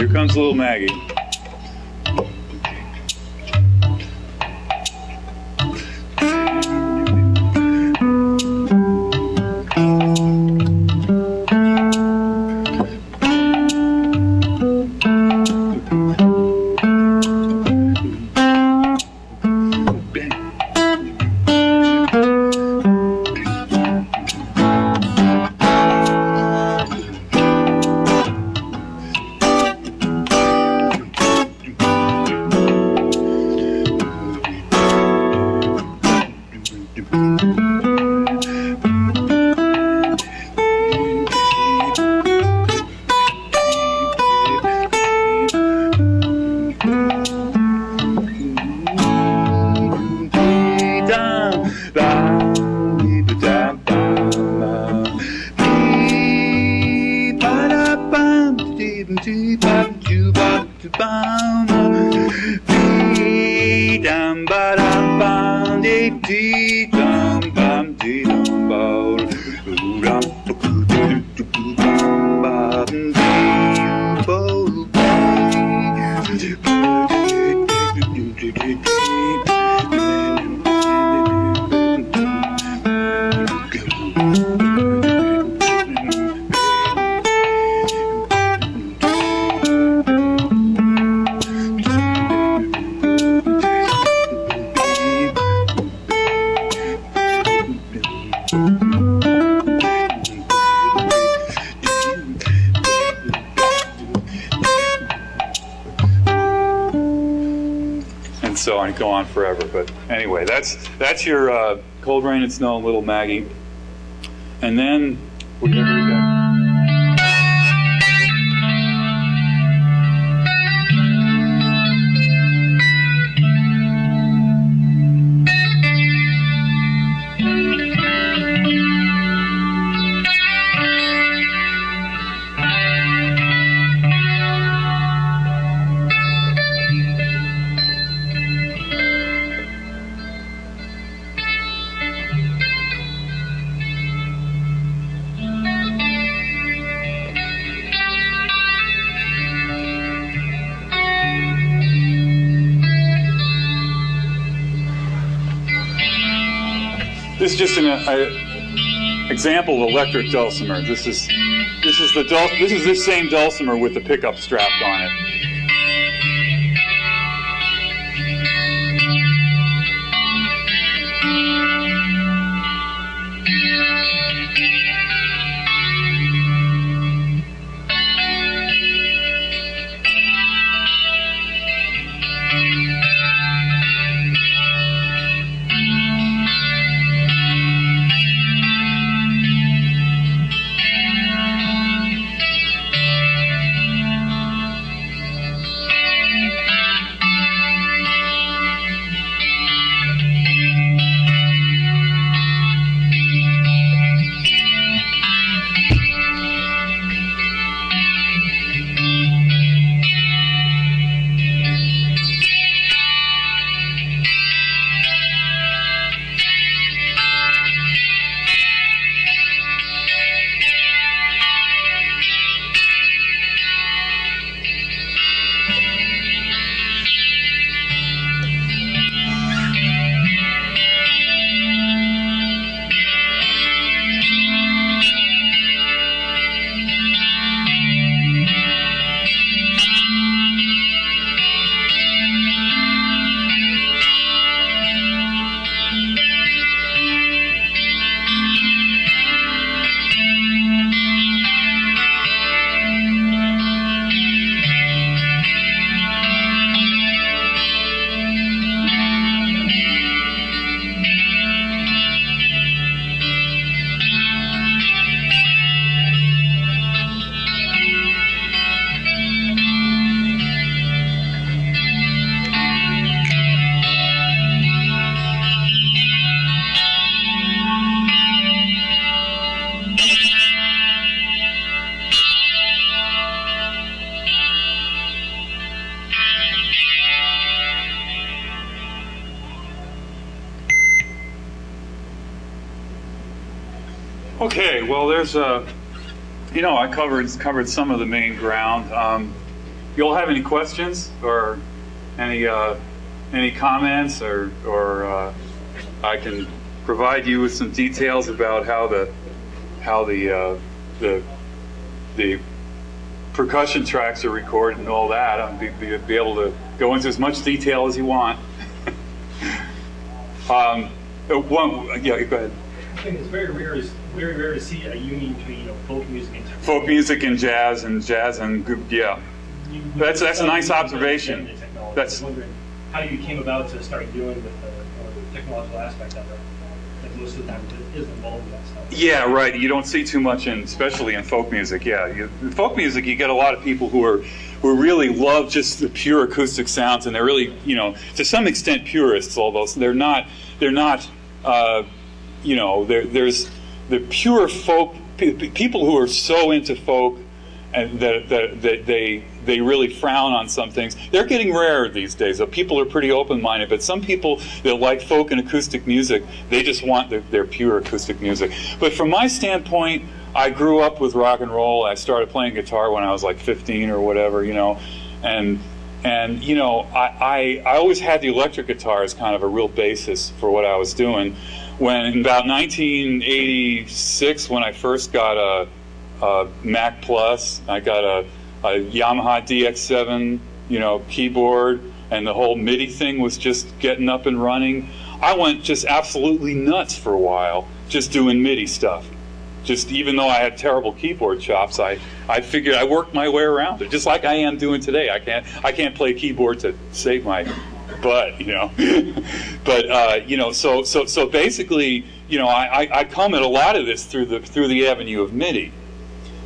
Here comes little Maggie. So I go on forever, but anyway, that's your Cold Rain and Snow, Little Maggie, and then we're gonna do that. This is just an example of electric dulcimer. This is this same dulcimer with the pickup strapped on it. Okay, well, there's a, I covered some of the main ground. you all have any questions or any comments, or I can provide you with some details about how the percussion tracks are recorded and all that. I'll be able to go into as much detail as you want. Yeah, go ahead. I think it's very rare to see a union between folk music and jazz and yeah. That's a nice observation. That's wondering how you came about to start dealing with the technological aspect of it. Like most of the time, it is involved in that stuff. Yeah, right. You don't see too much especially in folk music. Yeah, in folk music, you get a lot of people who really love just the pure acoustic sounds, and they're really, to some extent purists. Although they're not. There's the pure folk people who are so into folk, and that they really frown on some things. They're getting rarer these days. So people are pretty open-minded, but some people that like folk and acoustic music, they just want their pure acoustic music. But from my standpoint, I grew up with rock and roll. I started playing guitar when I was like 15 or whatever, and I always had the electric guitar as kind of a real basis for what I was doing. When in about 1986, when I first got a Mac Plus, I got a Yamaha DX7, keyboard, and the whole MIDI thing was just getting up and running. I went just absolutely nuts for a while, just doing MIDI stuff. Just even though I had terrible keyboard chops, I figured I worked my way around it, just like I am doing today. I can't play keyboard to save my butt, But so basically, I come at a lot of this through the avenue of MIDI.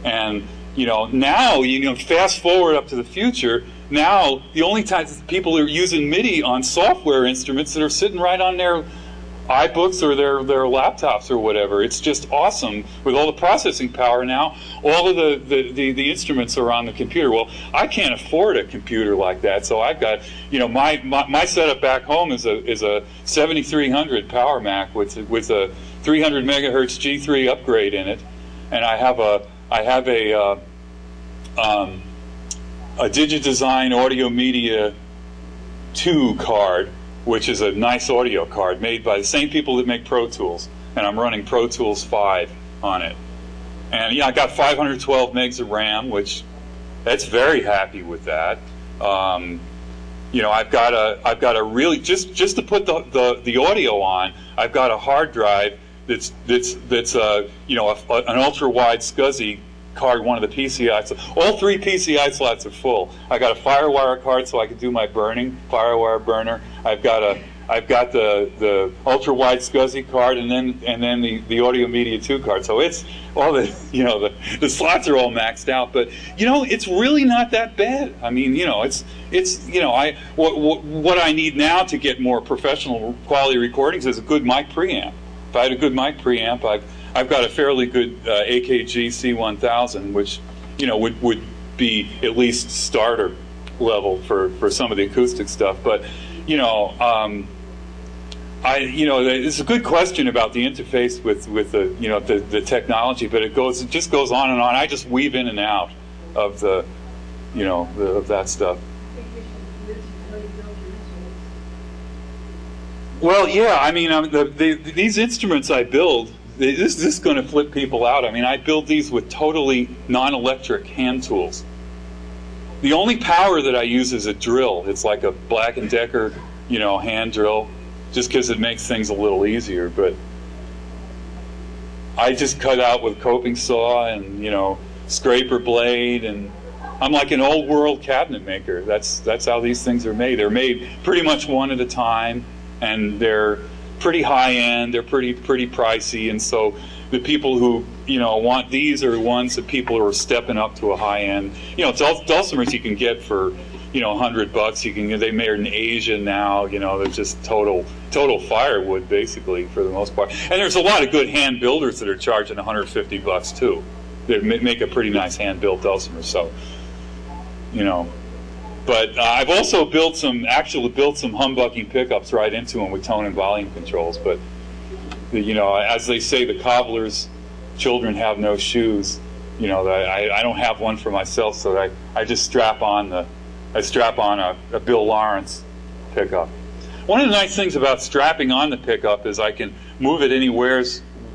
And now, fast forward up to the future, now the only times people are using MIDI on software instruments that are sitting right on their iBooks or their laptops or whatever. It's just awesome. With all the processing power now, all of the instruments are on the computer. Well, I can't afford a computer like that, so I've got, my setup back home is a 7300 Power Mac with a 300 megahertz G3 upgrade in it, and I have a Digidesign Audio Media 2 card, which is a nice audio card made by the same people that make Pro Tools, and I'm running Pro Tools 5 on it. And I got 512 megs of RAM, which that's very happy with that. I've got a really just to put the audio on. I've got a hard drive that's an ultra wide SCSI card, one of the PCI. So all 3 PCI slots are full. I got a FireWire card so I can do my burning, FireWire burner. I've got the ultra wide SCSI card, and then the Audio Media 2 card. So it's all the slots are all maxed out, but it's really not that bad. I mean, what I need now to get more professional quality recordings is a good mic preamp. If I had a good mic preamp, I've got a fairly good AKG C1000, which would be at least starter level for some of the acoustic stuff. But it's a good question about the interface with the technology, but it just goes on and on. I just weave in and out of of that stuff. Well, yeah, I mean, these instruments I build, this is going to flip people out. I mean, I build these with totally non-electric hand tools. The only power that I use is a drill. It's like a Black & Decker, hand drill, just because it makes things a little easier. But I just cut out with coping saw and, scraper blade, and I'm like an old world cabinet maker. That's how these things are made. They're made pretty much one at a time, and they're pretty high end. They're pretty pricey, and so the people who want these are ones that people who are stepping up to a high end. Dulcimers you can get for $100. They made in Asia now. They're just total firewood basically for the most part. And there's a lot of good hand builders that are charging $150 too. They make a pretty nice hand built dulcimer. So But I've also built some humbucking pickups right into them with tone and volume controls. But as they say, the cobbler's children have no shoes. you know, I don't have one for myself, so I just strap on a Bill Lawrence pickup. One of the nice things about strapping on the pickup is I can move it anywhere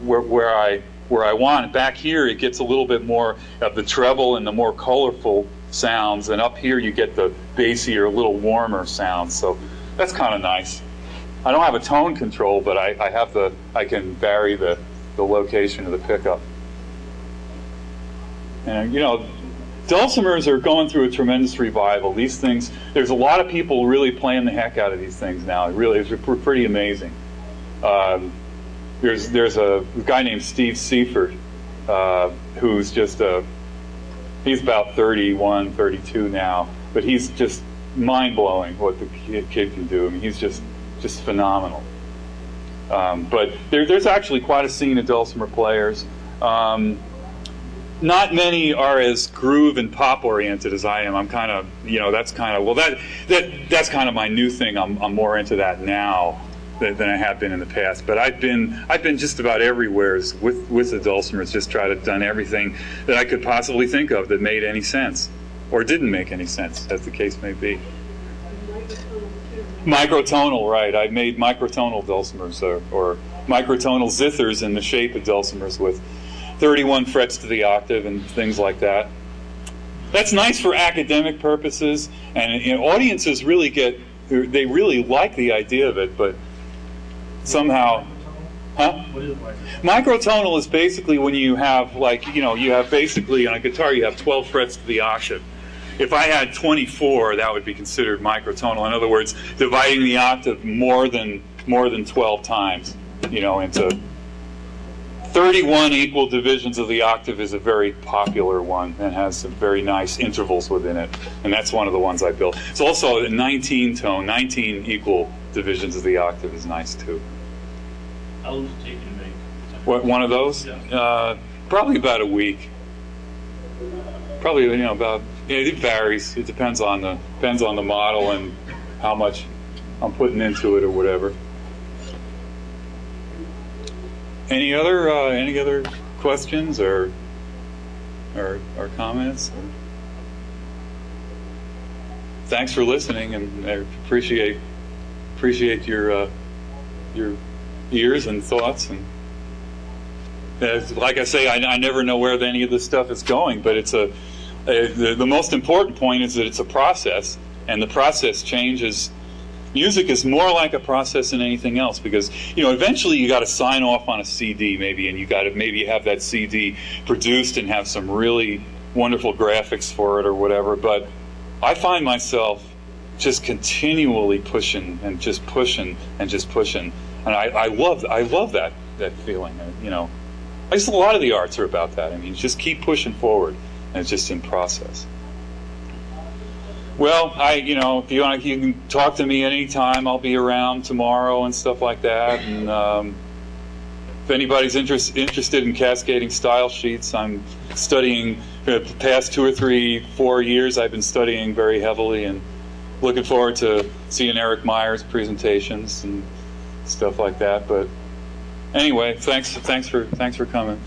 where I want. Back here, it gets a little bit more of the treble and the more colorful sounds, and up here you get the bassier, a little warmer sounds. So that's kind of nice. I don't have a tone control, but I can vary the location of the pickup. And you know, dulcimers are going through a tremendous revival. These things, there's a lot of people really playing the heck out of these things now. It really is pretty amazing. There's a guy named Steve Seifert who's just he's about 31, 32 now, but he's just mind-blowing what the kid can do. I mean, he's just phenomenal. But there's actually quite a scene of dulcimer players. Not many are as groove and pop oriented as I am. I'm kind of, you know, that's kind of, well, that's kind of my new thing. I'm more into that now than I have been in the past. But I've been just about everywhere with the dulcimers. Just tried to done everything that I could possibly think of that made any sense, or didn't make any sense, as the case may be. Microtonal, right? I made microtonal dulcimers or microtonal zithers in the shape of dulcimers with 31 frets to the octave and things like that. That's nice for academic purposes, and you know, audiences really they really like the idea of it, but somehow, huh? What is Microtonal is basically when you have, like, you know, you have basically on a guitar you have 12 frets to the octave. If I had 24, that would be considered microtonal. In other words, dividing the octave more than 12 times, you know, into 31 equal divisions of the octave is a very popular one and has some very nice intervals within it, and that's one of the ones I built. It's also a 19 tone, 19 equal divisions of the octave is nice too. How long does it take you to make? What, one of those? Yeah. Probably about a week. Probably, you know, about, it varies. It depends on the model and how much I'm putting into it or whatever. Any other questions or comments? Thanks for listening, and I appreciate your ears and thoughts. And like I say, I never know where any of this stuff is going, but it's the most important point is that it's a process, and the process changes. Music is more like a process than anything else, because, you know, eventually you got to sign off on a CD maybe, and you got to maybe have that CD produced and have some really wonderful graphics for it or whatever. But I find myself just continually pushing and just pushing and just pushing, and I love that feeling. You know, I guess a lot of the arts are about that. I mean, just keep pushing forward, and it's just in process. Well, you know, if you want, you can talk to me anytime. I'll be around tomorrow and stuff like that. And if anybody's interested in cascading style sheets, I'm studying for the past 2 or 3, 4 years. I've been studying very heavily, and looking forward to seeing Eric Meyer's presentations and stuff like that. But anyway, thanks for coming.